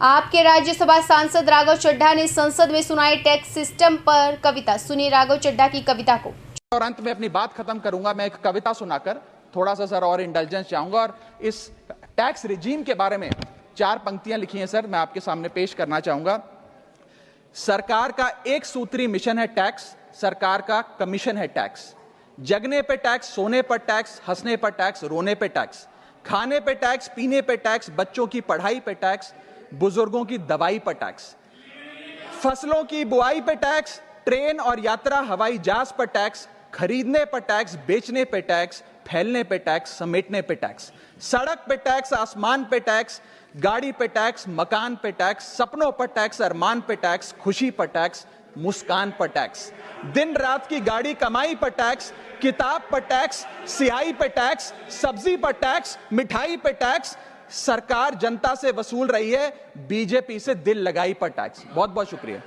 आपके राज्यसभा सांसद राघव चड्ढा ने संसद में सुनाई टैक्स सिस्टम पर कविता। सुनिए राघव चड्ढा की कविता को। और अंत में अपनी बात खत्म करूंगा मैं एक कविता सुनाकर, थोड़ा सा सर और इंटेलिजेंस चाहूंगा। और इस टैक्स रिजीम के बारे में 4 पंक्तियां लिखी हैं सर, मैं आपके सामने पेश करना चाहूंगा। सरकार का एक सूत्री मिशन है टैक्स, सरकार का कमीशन है टैक्स। जगने पे टैक्स, सोने पर टैक्स, हंसने पर टैक्स, रोने पे टैक्स, खाने पे टैक्स, पीने पे टैक्स, बच्चों की पढ़ाई पे टैक्स, बुजुर्गों की दवाई पर टैक्स, फसलों की बुआई पे टैक्स, ट्रेन और यात्रा हवाई जहाज पर टैक्स, खरीदने पर टैक्स, बेचने पे टैक्स, फैलने पे टैक्स, समेटने पे टैक्स, सड़क पे टैक्स, आसमान पे टैक्स, गाड़ी पे टैक्स, मकान पे टैक्स, सपनों पर टैक्स, अरमान पे टैक्स, खुशी पर टैक्स, मुस्कान पर टैक्स, दिन रात की गाड़ी कमाई पर टैक्स, किताब पर टैक्स, सियाही पे टैक्स, सब्जी पर टैक्स, मिठाई पे टैक्स। सरकार जनता से वसूल रही है बीजेपी से दिल लगाई पर टैक्स। बहुत बहुत शुक्रिया।